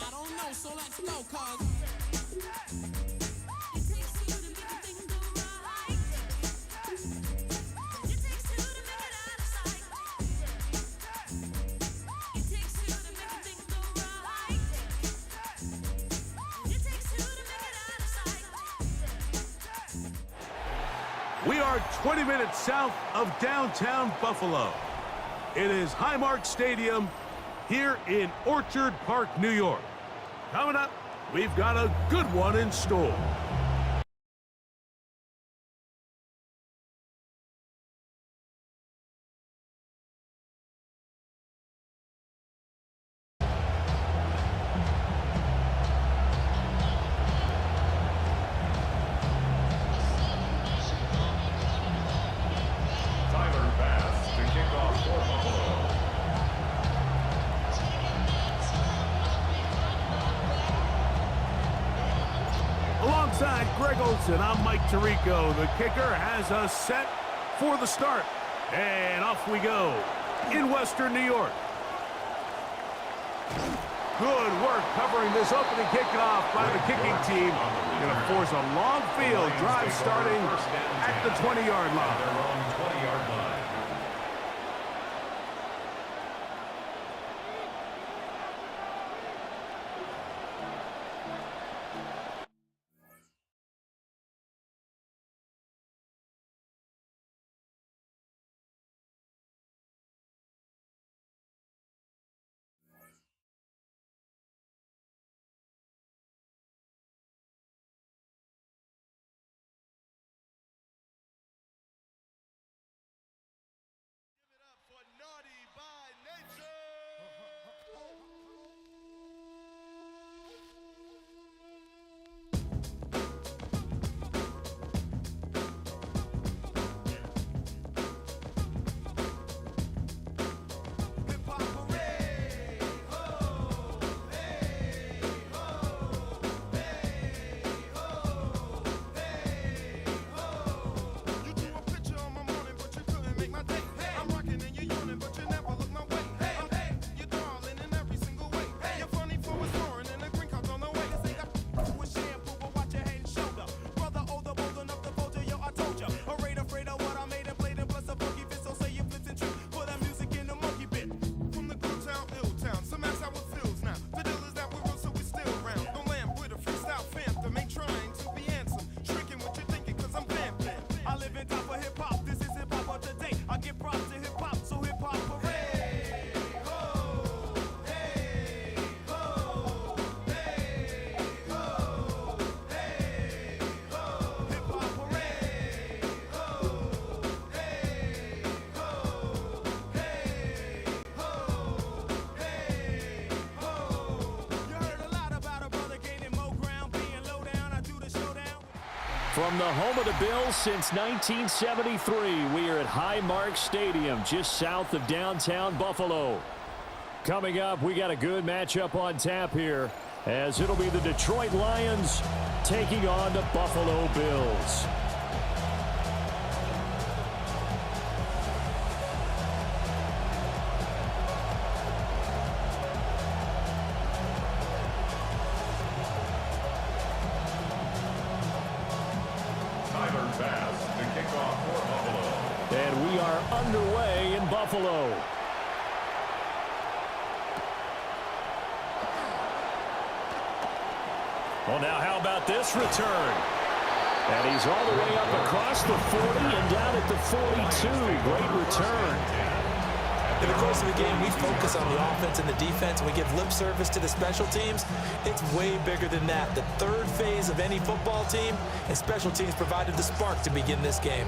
I don't know, so let's go, cuz. We are 20 minutes south of downtown Buffalo. It is Highmark Stadium here in Orchard Park, New York. Coming up, we've got a good one in store. Alongside Greg Olson, I'm Mike Tirico. The kicker has us set for the start. And off we go in Western New York. Good work covering this opening kickoff by the kicking team. Going to force a long field drive starting at the 20-yard line. From the home of the Bills since 1973, we are at Highmark Stadium, just south of downtown Buffalo. Coming up, we got a good matchup on tap here, as it'll be the Detroit Lions taking on the Buffalo Bills. And we are underway in Buffalo. Well, now how about this return? And he's all the way up across the 40 and down at the 42. Great return. In the course of the game, we focus on the offense and the defense, and we give lip service to the special teams. It's way bigger than that. The third phase of any football team, and special teams provided the spark to begin this game.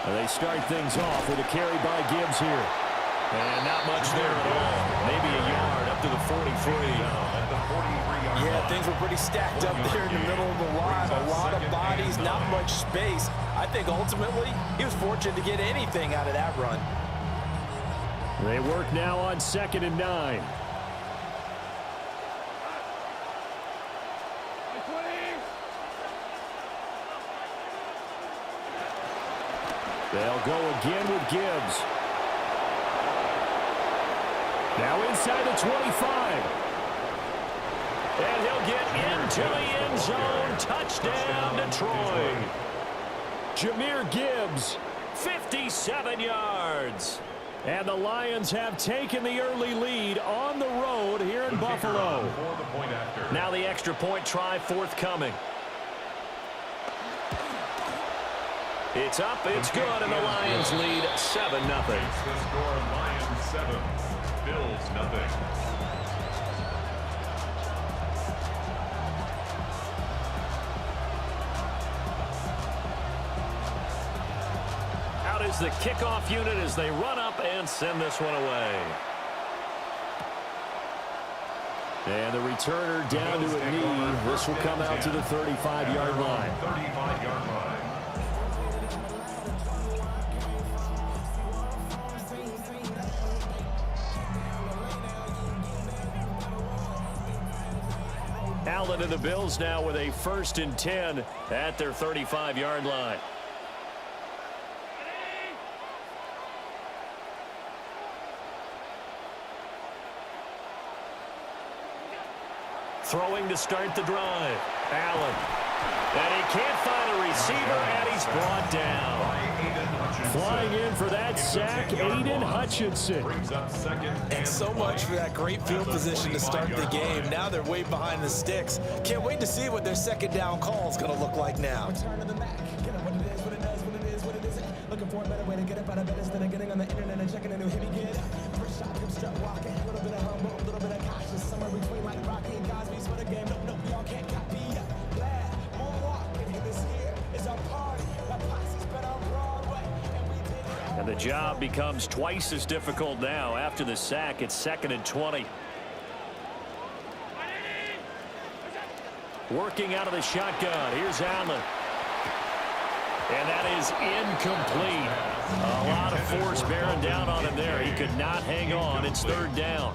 They start things off with a carry by Gibbs here. And not much there at all. Maybe a yard up to the 43. Yeah, things were pretty stacked up there in the middle of the line. A lot of bodies, not much space. I think ultimately he was fortunate to get anything out of that run. They work now on 2nd and 9. They'll go again with Gibbs. Now inside the 25. And he'll get into the end zone. Touchdown, Detroit. Jahmyr Gibbs, 57 yards. And the Lions have taken the early lead on the road here in Buffalo. Now the extra point try forthcoming. It's up, it's good, and the Lions lead 7-0. The score, Lions 7, Bills 0. Out is the kickoff unit as they run up and send this one away. And the returner down to a knee. This will come out to the 35-yard line. 35-yard line. Allen and the Bills now with a 1st and 10 at their 35-yard line. Throwing to start the drive. Allen. And he can't find a receiver, and he's brought down. Flying in for that sack, Aiden Hutchinson. And so much for that great field position to start the game. Now they're way behind the sticks. Can't wait to see what their second down call is going to look like now. Looking for a better way to get up out of bed instead of getting on the internet and checking a new hit. Get up. First shot, come strut walking. A little bit of humble, a little bit of cautious. Somewhere between like Rocky and Cosby's for the game. Nope, y'all can't copy up. Glad, more walking. This here is our party. My posse's been on Broadway, and we did it. And the job becomes twice as difficult now. After the sack, it's 2nd and 20. Working out of the shotgun. Here's Allen. And that is incomplete. A lot of force bearing down on him there. He could not hang on. It's 3rd down.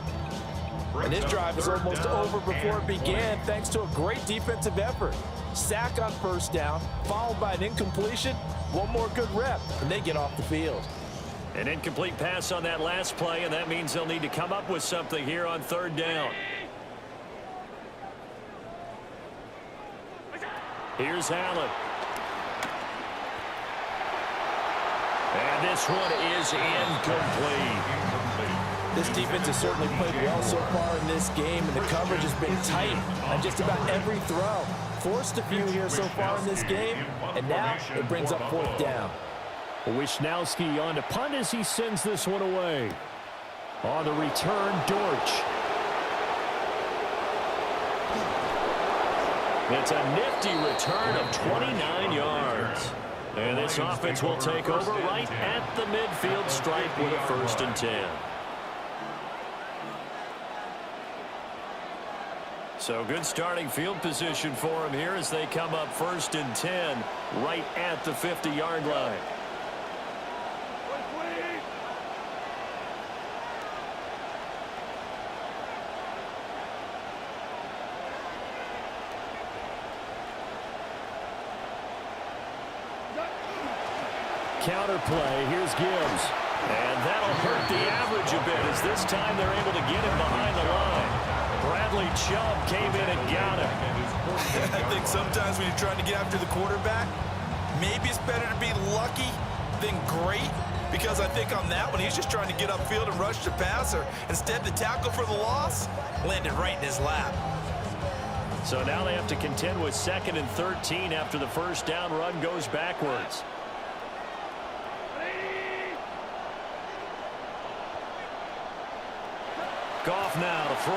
And this drive is almost over before it began thanks to a great defensive effort. Sack on 1st down, followed by an incompletion. One more good rep, and they get off the field. An incomplete pass on that last play, and that means they'll need to come up with something here on 3rd down. Here's Allen. And this one is incomplete. This defense has certainly played well so far in this game, and the coverage has been tight on just about every throw. Forced a few here so far in this game, and now it brings up 4th down. Wisnowski on to punt as he sends this one away. On the return, Dortch. It's a nifty return of 29 yards. And this offense will take over right at the midfield stripe with a 1st and 10. So good starting field position for him here as they come up 1st and 10 right at the 50-yard line. Counter play. Here's Gibbs. And that'll hurt the average a bit as this time they're able to get him behind the line. Bradley Chubb came in and got him. I think sometimes when you're trying to get after the quarterback, maybe it's better to be lucky than great, because I think on that one he's just trying to get upfield and rush the passer. Instead, the tackle for the loss landed right in his lap. So now they have to contend with 2nd and 13 after the 1st down run goes backwards. Goff now to throw.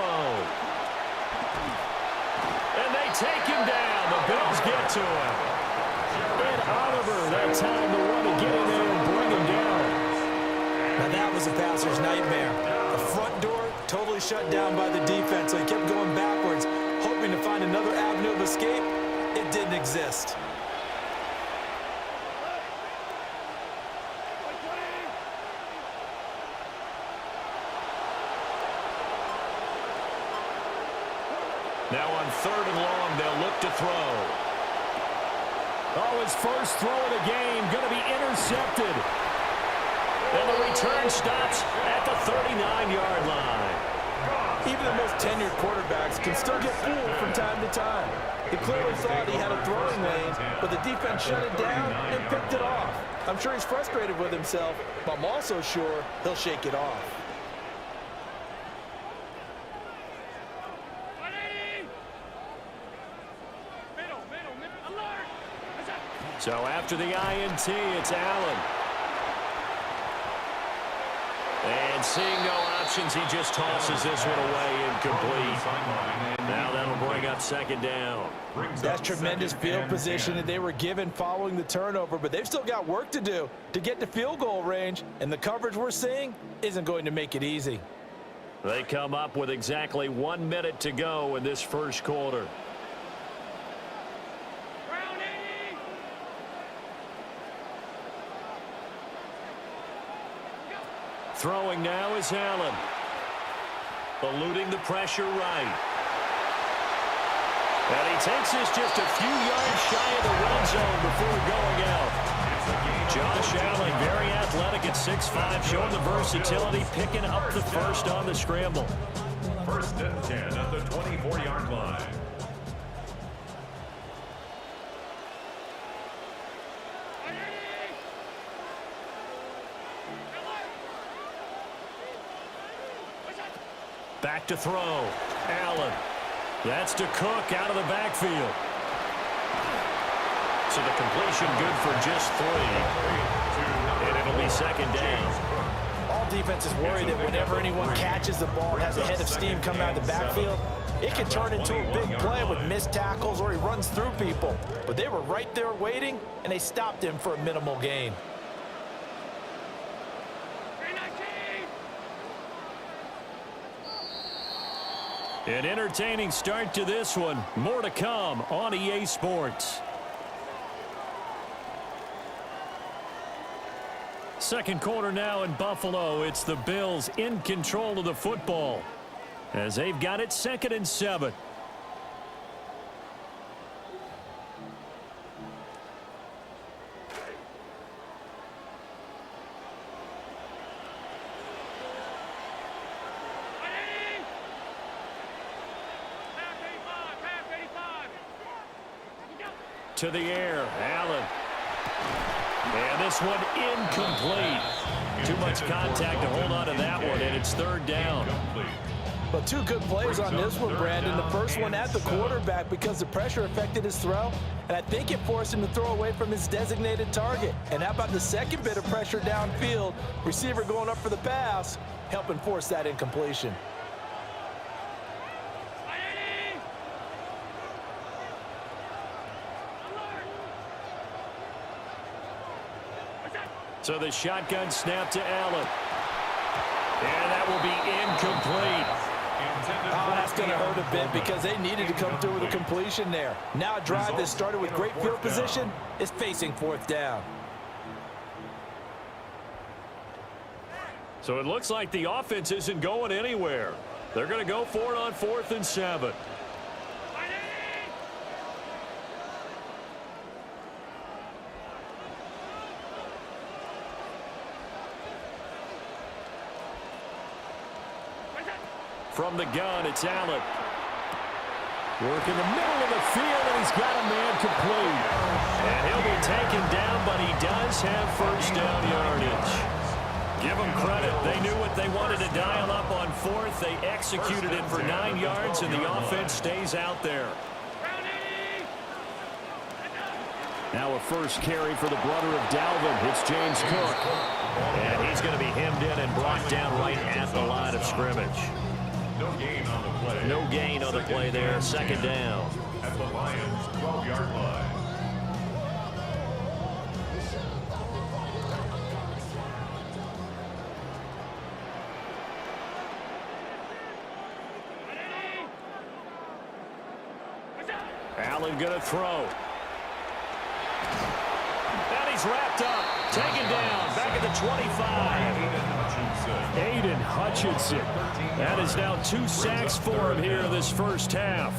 And they take him down. The Bills get to him. And Oliver, that time the one to get in there and bring him down. Now that was a passer's nightmare. The front door totally shut down by the defense, so he kept going backwards, hoping to find another avenue of escape. It didn't exist. Now on 3rd and long, they'll look to throw. Oh, his first throw of the game going to be intercepted. And the return stops at the 39-yard line. Even the most tenured quarterbacks can still get fooled from time to time. He clearly thought he had a throwing lane, but the defense shut it down and picked it off. I'm sure he's frustrated with himself, but I'm also sure he'll shake it off. So after the INT, it's Allen. And seeing no options, he just tosses this one away incomplete. Now that'll bring up second down. That's tremendous field position that they were given following the turnover, but they've still got work to do to get to field goal range, and the coverage we're seeing isn't going to make it easy. They come up with exactly 1 minute to go in this first quarter. Throwing now is Allen. Eluding the pressure right. And he takes this just a few yards shy of the red zone before going out. Josh Allen, very athletic at 6'5", showing the versatility, picking up the first on the scramble. First and 10 at the 24-yard line. Back to throw. Allen. That's to Cook out of the backfield. So the completion good for just 3. And it'll be second down. All defenses worry that whenever anyone catches the ball and has a head of steam coming out of the backfield, it can turn into a big play with missed tackles or he runs through people. But they were right there waiting, and they stopped him for a minimal gain. An entertaining start to this one. More to come on EA Sports. Second quarter now in Buffalo. It's the Bills in control of the football as they've got it 2nd and 7. To the air, Allen. And this one incomplete. Too much contact to hold on to that one, and it's 3rd down. But 2 good plays on this one, Brandon. The first one at the quarterback because the pressure affected his throw, and I think it forced him to throw away from his designated target. And how about the second bit of pressure downfield? Receiver going up for the pass, helping force that incompletion. So the shotgun snap to Allen. And that will be incomplete. Oh, that's going to hurt a bit because they needed to come through with a completion there. Now a drive that started with great field position is facing 4th down. So it looks like the offense isn't going anywhere. They're going to go for it on 4th and 7. From the gun, it's Allen. Work in the middle of the field, and he's got a man complete. And he'll be taken down, but he does have first down yardage. Give them credit. They knew what they wanted to dial up on 4th. They executed it for 9 yards, and the offense stays out there. Now a first carry for the brother of Dalvin. It's James Cook. And he's going to be hemmed in and brought down right at the line of scrimmage. No gain on the play. No gain on the play there. 2nd down. At the Lions' 12-yard line. Allen going to throw. And he's wrapped up. Taken down. Back at the 25. Aiden Hutchinson. That is now 2 sacks for him here in this first half.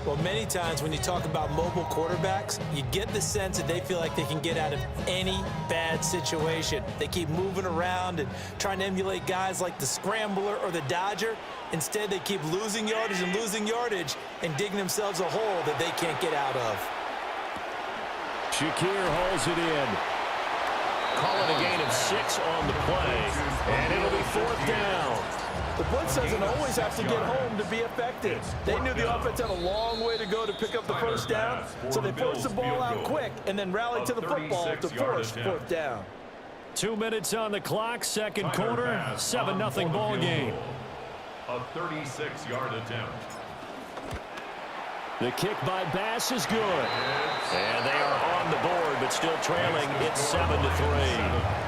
Well, many times when you talk about mobile quarterbacks, you get the sense that they feel like they can get out of any bad situation. They keep moving around and trying to emulate guys like the Scrambler or the Dodger. Instead, they keep losing yardage and digging themselves a hole that they can't get out of. Shakir hauls it in. Call it a gain of 6 on the play, and it'll be 4th down. The blitz doesn't always have to get home to be effective. They knew the offense had a long way to go to pick up the first down, so they forced the ball out quick and then rallied to the football to force 4th down. 2 minutes on the clock, second quarter, 7-0 ball game. A 36-yard attempt. The kick by Bass is good. And they are on the board, but still trailing. It's 7-3.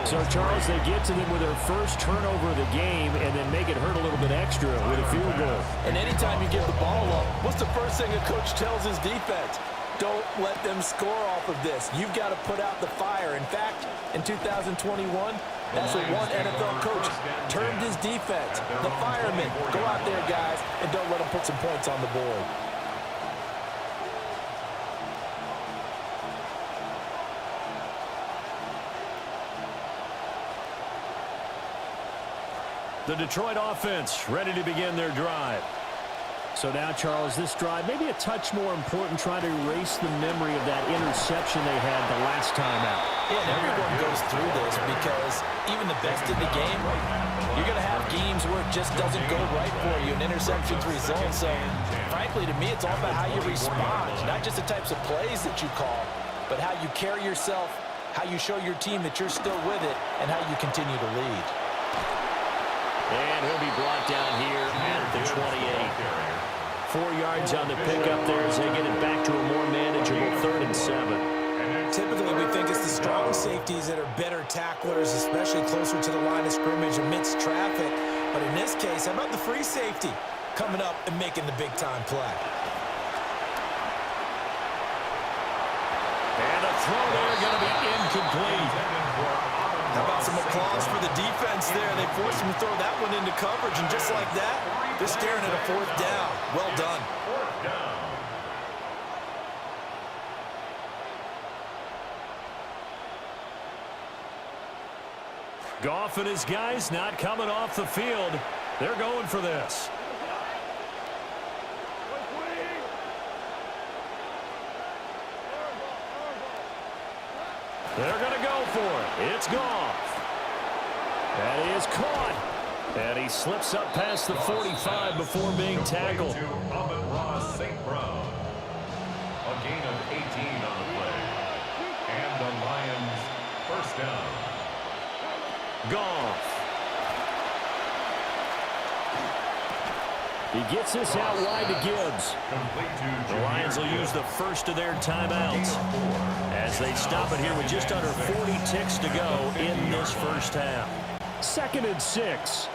So, Charles, they get to them with their first turnover of the game and then make it hurt a little bit extra with a field goal. And anytime you give the ball up, what's the first thing a coach tells his defense? Don't let them score off of this. You've got to put out the fire. In fact, in 2021, that's what one NFL coach termed his defense. The firemen. Go out there, guys, and don't let them put some points on the board. The Detroit offense ready to begin their drive. So now, Charles, this drive maybe a touch more important, trying to erase the memory of that interception they had the last time out. Yeah, and everyone goes through this because even the best in the game, you're going to have games where it just doesn't go right for you, and interceptions result. So, frankly, to me, it's all about how you respond, not just the types of plays that you call, but how you carry yourself, how you show your team that you're still with it, and how you continue to lead. And he'll be brought down here at the 28. 4 yards on the pickup there as they get it back to a more manageable 3rd and 7. Typically, we think it's the strong safeties that are better tacklers, especially closer to the line of scrimmage amidst traffic. But in this case, how about the free safety coming up and making the big-time play? And a throw there going to be incomplete. How about some applause for the defense there? They forced him to throw that one into coverage, and just like that, they're staring at a 4th down. Well done. Goff and his guys not coming off the field. They're going for this. They're going to go for it. It's Goff. That is caught. And he slips up past the 45 before being tackled. To Amon-Ra St. Brown. A gain of 18 on the play. And the Lions first down. Goff. He gets this out wide to Gibbs. The Lions will use the first of their timeouts as they stop it here with just under 40 ticks to go in this first half. 2nd and 6.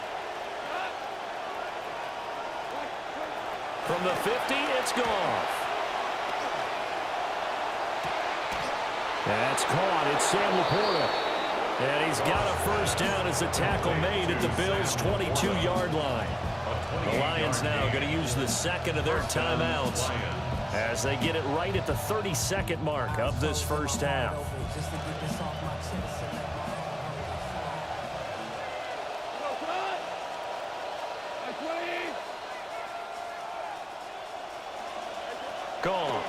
From the 50, it's Goff. That's caught. It's Sam Laporta. And he's got a first down as the tackle made at the Bills' 22-yard line. The Lions now going to use the second of their timeouts as they get it right at the 32nd mark of this first half. Gone.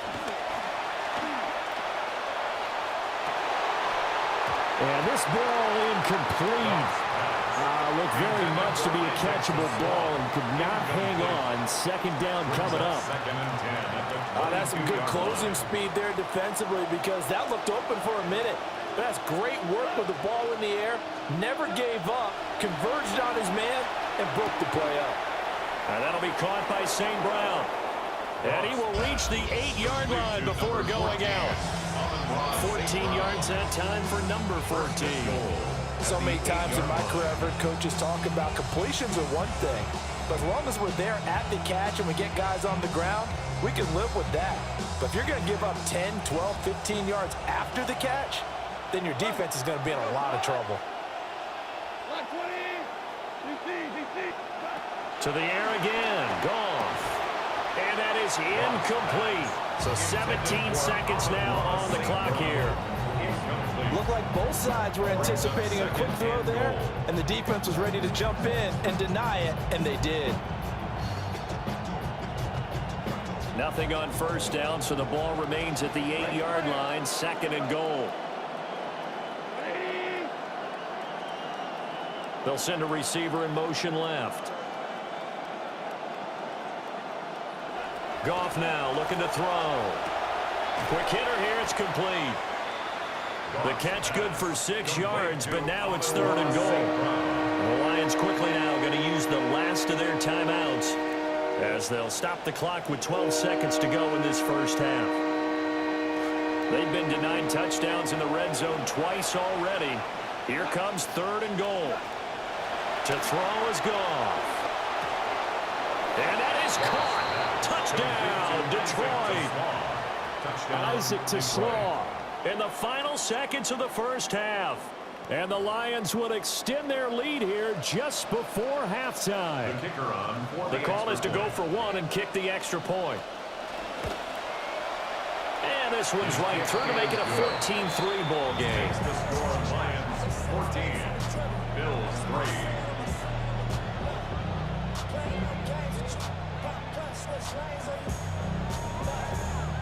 And this ball incomplete. Looked very much to be a catchable ball and could not hang on. 2nd down coming up. That's some good closing speed there defensively because that looked open for a minute. That's great work with the ball in the air. Never gave up, converged on his man, and broke the play up. And that'll be caught by St. Brown. And he will reach the 8-yard line before going out. 14 yards that time for number 14. So many times in my career I've heard coaches talk about completions are one thing, but as long as we're there at the catch and we get guys on the ground, we can live with that. But if you're going to give up 10, 12, 15 yards after the catch, then your defense is going to be in a lot of trouble. To the air again. Goff. And that is incomplete. So 17 seconds now on the clock here. Looked like both sides were anticipating a quick throw there, and the defense was ready to jump in and deny it, and they did. Nothing on first down, so the ball remains at the 8-yard line, 2nd and goal. They'll send a receiver in motion left. Goff now looking to throw. Quick hitter here, it's complete. The catch good for 6 yards, but now it's 3rd and goal. The Lions quickly now going to use the last of their timeouts as they'll stop the clock with 12 seconds to go in this first half. They've been denied touchdowns in the red zone twice already. Here comes 3rd and goal. To throw is Goff. And that is caught. Touchdown, Detroit. Isaac to Slaw in the final seconds of the first half. And the Lions will extend their lead here just before halftime. The call is to go for 1 and kick the extra point. And this one's right through to make it a 14-3 ball game. The score, Lions 14, Bills 3.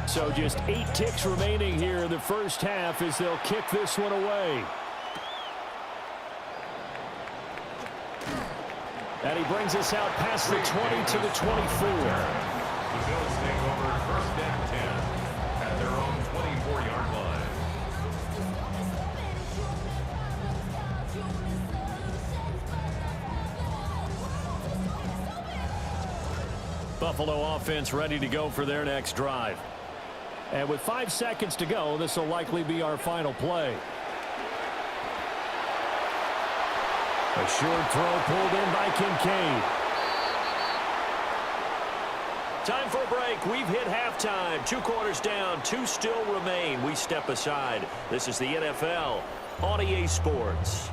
So just 8 ticks remaining here in the first half as they'll kick this one away. And he brings us out past the 20 to the 24. The Bills take over 1st and 10 at their own 24-yard line. Buffalo offense ready to go for their next drive. And with 5 seconds to go, this will likely be our final play. A short throw pulled in by Kincaid. Time for a break. We've hit halftime. 2 quarters down. 2 still remain. We step aside. This is the NFL on EA Sports.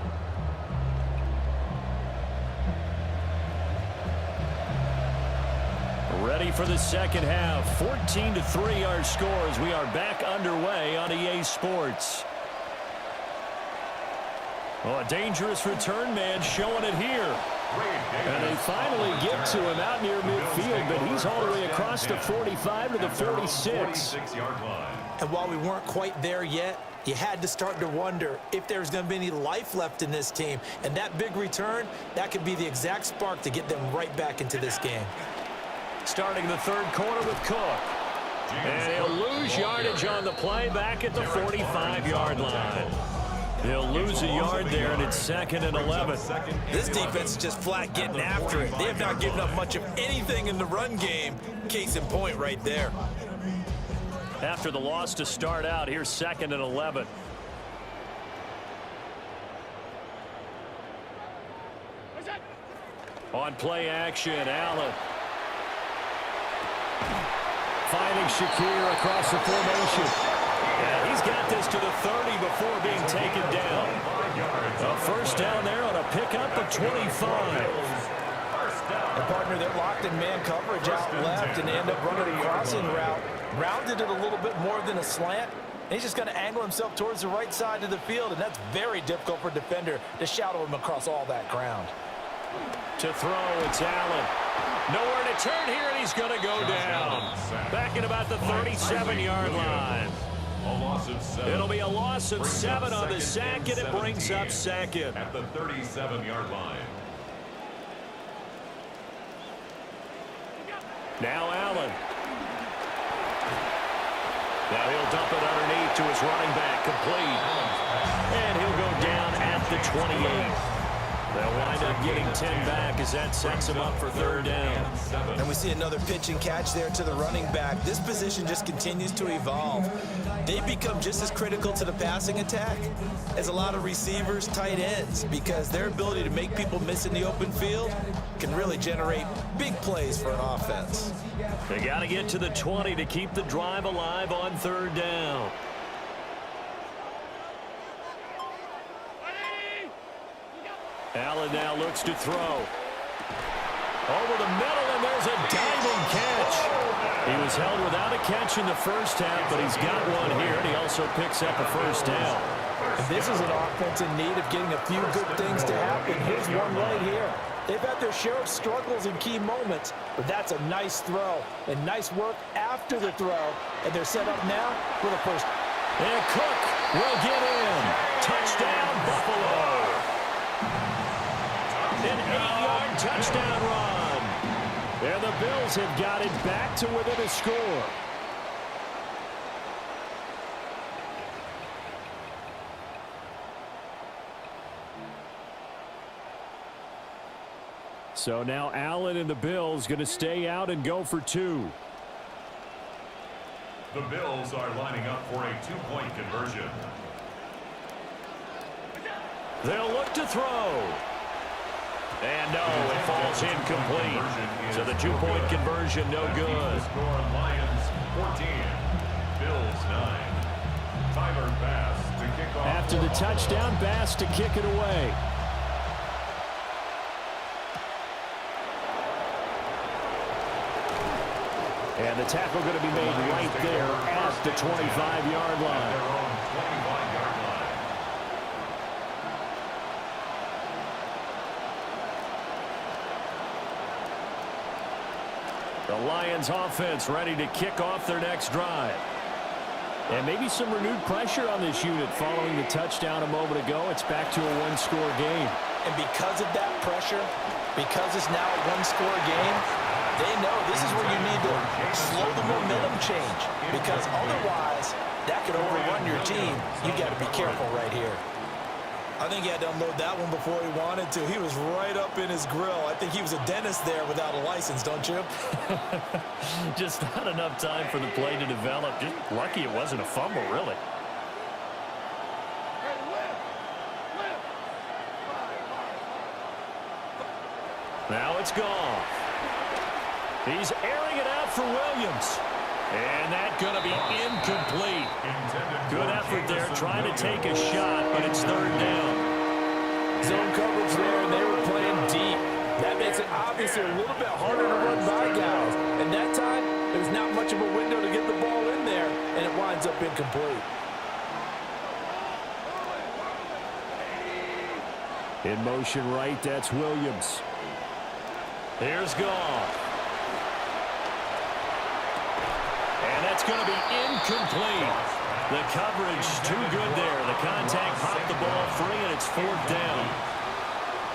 Ready for the second half. 14-3 our scores. We are back underway on EA Sports. Oh, a dangerous return man showing it here. And they finally get to him out near midfield, but he's all the way across the 45 to the 46. And while we weren't quite there yet, you had to start to wonder if there's going to be any life left in this team. And that big return, that could be the exact spark to get them right back into this game. Starting the 3rd quarter with Cook. And he'll lose yardage on the play back at the 45-yard line. He'll lose a yard there, and it's 2nd and 11. This defense is just flat getting after it. They have not given up much of anything in the run game. Case in point right there. After the loss to start out, here's 2nd and 11. On play action, Allen. Finding Shakir across the formation. Yeah, he's got this to the 30 before being taken down. A first down there on a pickup of 25. A partner that locked in man coverage out left and end up running a crossing route. Rounded it a little bit more than a slant. And he's just going to angle himself towards the right side of the field, and that's very difficult for a defender to shadow him across all that ground. To throw, it's Allen. Nowhere to turn here, and he's going to go down. Back at about the 37-yard line. It'll be a loss of 7 on the sack, and it brings up 2nd. At the 37-yard line. Now Allen. Now he'll dump it underneath to his running back, complete. And he'll go down at the 28. They'll wind up getting 10 back as that sets him up for 3rd down. And we see another pitch and catch there to the running back. This position just continues to evolve. They become just as critical to the passing attack as a lot of receivers, tight ends, because their ability to make people miss in the open field can really generate big plays for an offense. They got to get to the 20 to keep the drive alive on 3rd down. Allen now looks to throw. Over the middle, and there's throws a diving catch. He was held without a catch in the first half, but he's got one here, and he also picks up a first down. And this is an offense in need of getting a few good things to happen. Here's one right here. They've had their share of struggles in key moments, but that's a nice throw and nice work after the throw. And they're set up now for the first. And Cook will get in. Touchdown, Buffalo. An 8-yard touchdown run. And the Bills have got it back to within a score. So now Allen and the Bills going to stay out and go for two. The Bills are lining up for a two-point conversion. They'll look to throw. And no, it falls incomplete. So the two-point conversion no good. Score Lions 14, Bills 9. Tyler Bass to kick off. After the touchdown, Bass to kick it away. And the tackle going to be made right there at the 25-yard line. Their own 25-yard line. The Lions offense ready to kick off their next drive. And maybe some renewed pressure on this unit following the touchdown a moment ago. It's back to a one-score game. And because of that pressure, because it's now a one-score game, they know this is where you need to slow the momentum change, because otherwise that could overrun your team. You got to be careful right here. I think he had to unload that one before he wanted to. He was right up in his grill. I think he was a dentist there without a license, don't you? Just not enough time for the play to develop. Just lucky it wasn't a fumble, really. Now it's gone. He's airing it out for Williams. And that's going to be incomplete. Good effort there trying to take a shot, but it's third down. Zone coverage there, and they were playing deep. That makes it obviously a little bit harder to run by guys. And that time, there was not much of a window to get the ball in there, and it winds up incomplete. In motion right, that's Williams. Here's Goff. And that's going to be incomplete. The coverage too good there. The contact popped the ball free, and it's fourth down.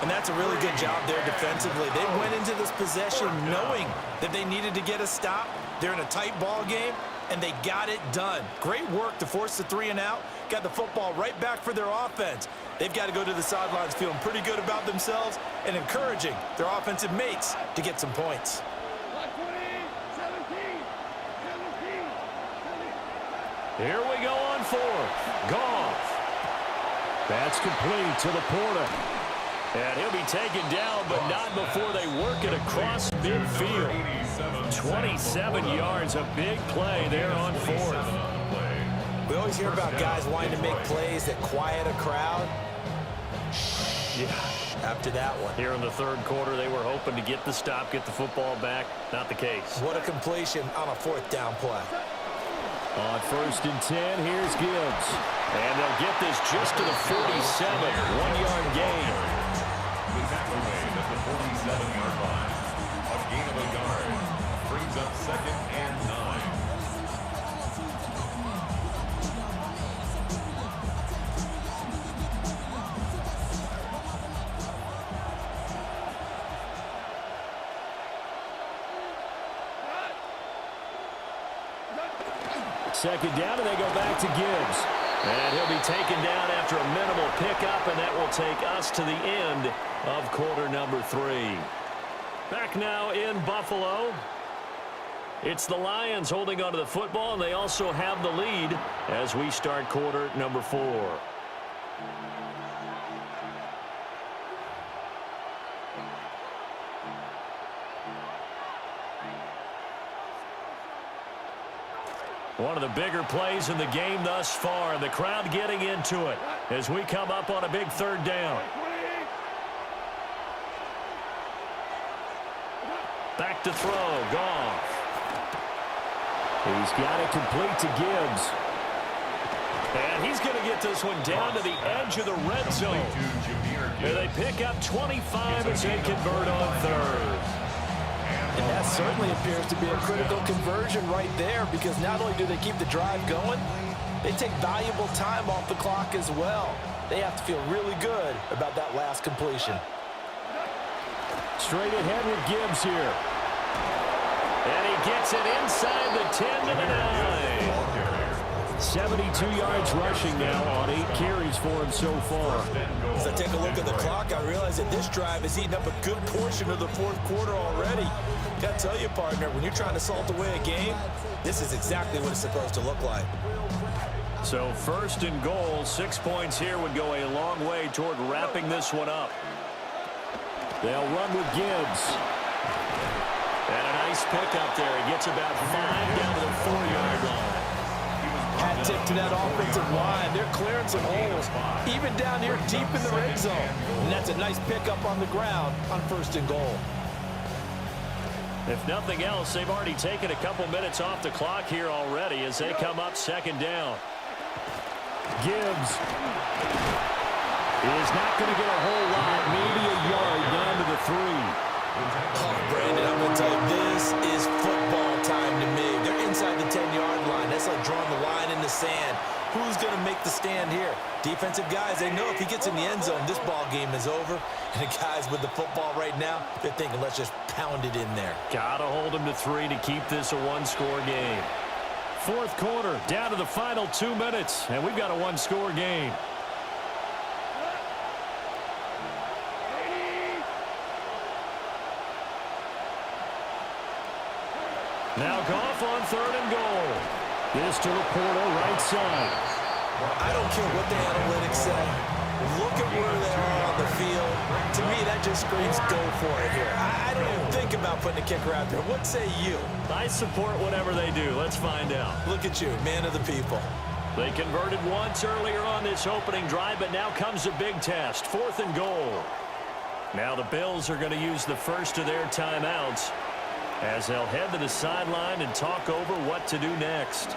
And that's a really good job there defensively. They went into this possession knowing that they needed to get a stop. They're in a tight ball game, and they got it done. Great work to force the 3 and out. Got the football right back for their offense. They've got to go to the sidelines feeling pretty good about themselves and encouraging their offensive mates to get some points. Here we go on fourth. Goff. That's complete to the Porter. And he'll be taken down, but not before they work it across midfield. 27 yards, a big play there on fourth. We always hear about guys wanting to make plays that quiet a crowd. Yeah. After that one. Here in the third quarter, they were hoping to get the stop, get the football back. Not the case. What a completion on a fourth down play. On first and 10, here's Gibbs. And they'll get this just to the 47, 1-yard gain. The tackle made at the 47-yard line. A gain of a yard brings up second and 9. Second down, and they go back to Gibbs. And he'll be taken down after a minimal pickup, and that will take us to the end of quarter number 3. Back now in Buffalo. It's the Lions holding onto the football, and they also have the lead as we start quarter number 4. One of the bigger plays in the game thus far, and the crowd getting into it as we come up on a big third down. Back back to throw. Goff. He's got it complete to Gibbs. And he's going to get this one down to the edge of the red zone. And they pick up 25 as they convert on third. And that certainly appears to be a critical conversion right there, because not only do they keep the drive going, they take valuable time off the clock as well. They have to feel really good about that last completion. Straight ahead with Gibbs here. And he gets it inside the 10 to the 9. 72 yards rushing now on 8 carries for him so far. As I take a look at the clock, I realize that this drive has eaten up a good portion of the fourth quarter already. Got to tell you, partner, when you're trying to salt away a game, this is exactly what it's supposed to look like. So first and goal, 6 points here would go a long way toward wrapping this one up. They'll run with Gibbs. And a nice pickup there. He gets about 5 down to the 4-yard line. Hat tip to that offensive line. They're clearing some holes, even down here deep in the red zone. And that's a nice pickup on the ground on first and goal. If nothing else, they've already taken a couple minutes off the clock here already as they come up second down. Gibbs is not going to get a whole lot, maybe a yard down to the 3. Oh, Brandon, I'm going to tell you, this is football time to me. They're inside the 10-yard line. That's like drawing the line in the sand. Who's going to make the stand here? Defensive guys, they know if he gets in the end zone, this ball game is over. And the guys with the football right now, they're thinking, let's just pound it in there. Got to hold him to 3 to keep this a one-score game. Fourth quarter, down to the final 2 minutes, and we've got a one-score game. Now Goff on third and goal. This to Laporta, right side. I don't care what the analytics say. Look at where they are on the field. To me, that just screams go for it here. I don't even think about putting a kicker out there. What say you? I support whatever they do. Let's find out. Look at you, man of the people. They converted once earlier on this opening drive, but now comes a big test. Fourth and goal. Now the Bills are going to use the first of their timeouts as they'll head to the sideline and talk over what to do next.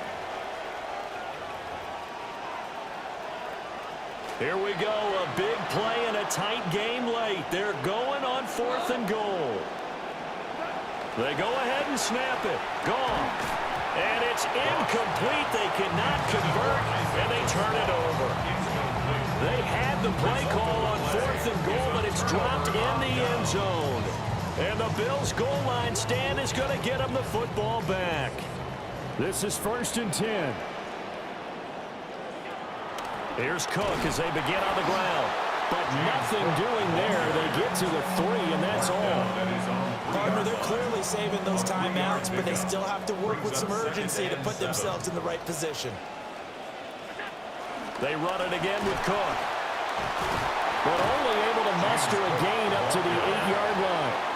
Here we go, a big play and a tight game late. They're going on fourth and goal. They go ahead and snap it. Gone. And it's incomplete. They cannot convert, and they turn it over. They had the play call on fourth and goal, but it's dropped in the end zone. And the Bills' goal line stand is going to get them the football back. This is first and 10. Here's Cook as they begin on the ground. But nothing doing there. They get to the 3, and that's all. Partner, they're clearly saving those timeouts, but they still have to work with some urgency to put themselves in the right position. They run it again with Cook. But only able to muster a gain up to the 8-yard line.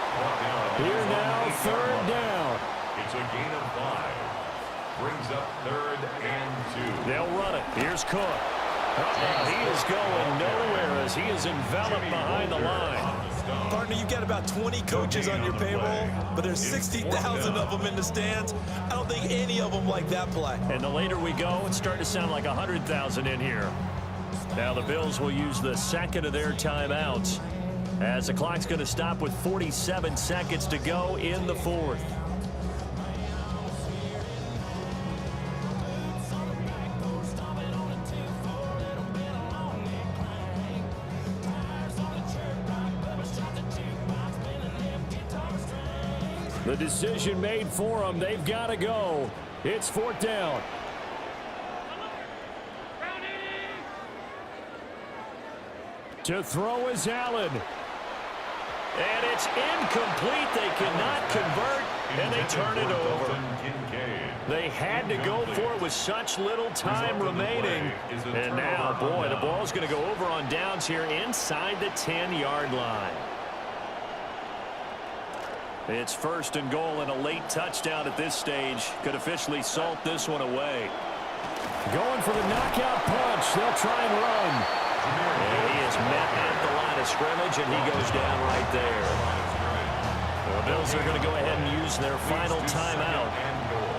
Here now, third down. It's a gain of 5. Brings up third and 2. They'll run it. Here's Cook. He is going nowhere as he is enveloped behind the line. Partner, you've got about 20 coaches on your payroll, but there's 60,000 of them in the stands. I don't think any of them like that play. And the later we go, it's starting to sound like 100,000 in here. Now the Bills will use the second of their timeouts as the clock's going to stop with 47 seconds to go in the fourth. The decision made for them. They've got to go. It's fourth down. To throw is Allen. And it's incomplete. They cannot convert, and they turn it over. They had to go for it with such little time remaining. And now, boy, the ball's going to go over on downs here inside the 10-yard line. It's first and goal, and a late touchdown at this stage could officially salt this one away. Going for the knockout punch. They'll try and run. And he is met at the line of scrimmage, and he goes down right there. The Bills are going to go ahead and use their final timeout.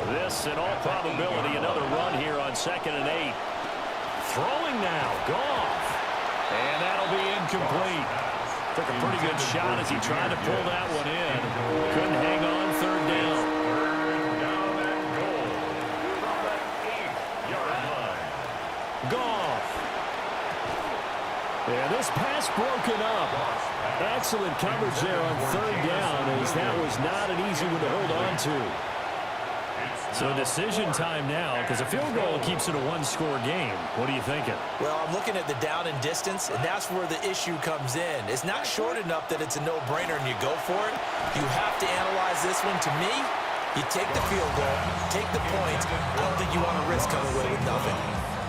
This, in all probability, another run here on 2nd and 8. Throwing now, Goff. And that'll be incomplete. Took a pretty good shot as he tried to pull that one in. Couldn't hang on 3rd down. Goff. Yeah, this pass broken up. Excellent coverage there on 3rd down, as that was not an easy one to hold on to. So decision time now, because a field goal keeps it a one-score game. What are you thinking? Well, I'm looking at the down and distance, and that's where the issue comes in. It's not short enough that it's a no-brainer and you go for it. You have to analyze this one. To me, you take the field goal, take the points. I don't think you want to risk coming away with nothing.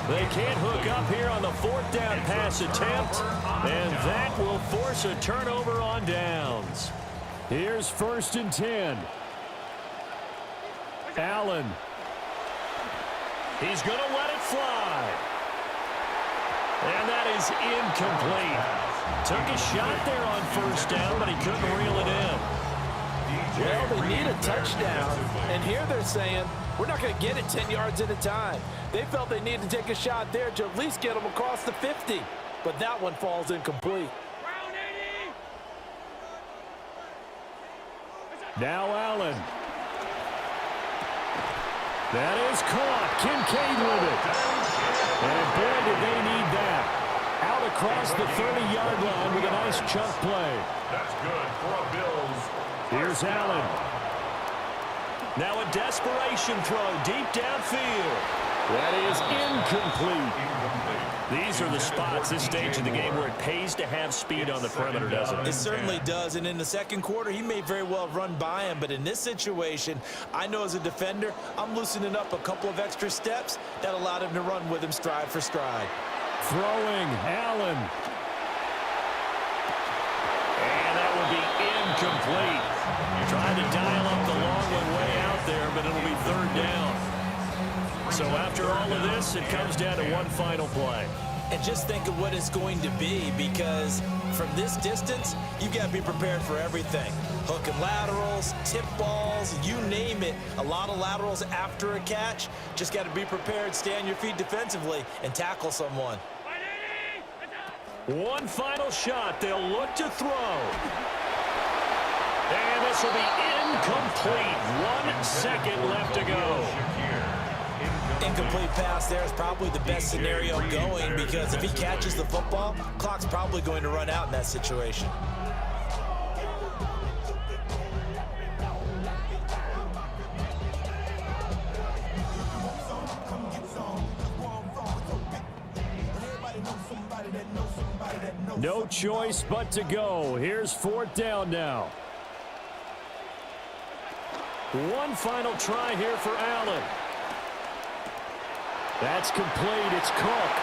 They can't hook up here on the 4th down pass attempt, and that will force a turnover on downs. Here's 1st and 10. Allen. He's going to let it fly. And that is incomplete. Took a shot there on 1st down, but he couldn't reel it in. Well, they need a touchdown, and here they're saying, we're not going to get it 10 yards at a time. They felt they needed to take a shot there to at least get them across the 50, but that one falls incomplete. Now Allen. That is caught. Kincaid with it. And boy, did they need that. Out across the 30-yard line with a nice chunk play. That's good for a Bills. Here's Allen. Now a desperation throw deep downfield. That is incomplete. These are the spots, this stage of the game, where it pays to have speed on the perimeter, doesn't it? It certainly does, and in the second quarter, he may very well run by him, but in this situation, I know as a defender, I'm loosening up a couple of extra steps that allowed him to run with him stride for stride. Throwing, Allen. And that would be incomplete. Trying to dial up the long one way out there, but it'll be 3rd down. So after all of this, it comes down to one final play. And just think of what it's going to be, because from this distance, you've got to be prepared for everything. Hook and laterals, tip balls, you name it. A lot of laterals after a catch. Just got to be prepared, stay on your feet defensively, and tackle someone. One final shot. They'll look to throw. And this will be incomplete. 1 second left to go. Incomplete pass there is probably the best scenario going, because if he catches the football, clock's probably going to run out in that situation. No choice but to go. Here's 4th down now. One final try here for Allen. That's complete. It's Cook.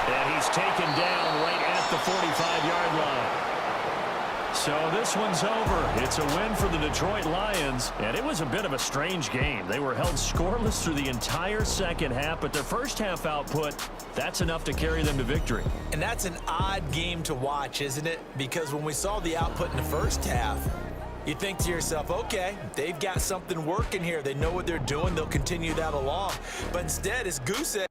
And he's taken down right at the 45-yard line. So this one's over. It's a win for the Detroit Lions, and it was a bit of a strange game. They were held scoreless through the entire second half, but their first half output, that's enough to carry them to victory. And that's an odd game to watch, isn't it? Because when we saw the output in the first half, you think to yourself, okay, they've got something working here. They know what they're doing. They'll continue that along. But instead, it's goose egg.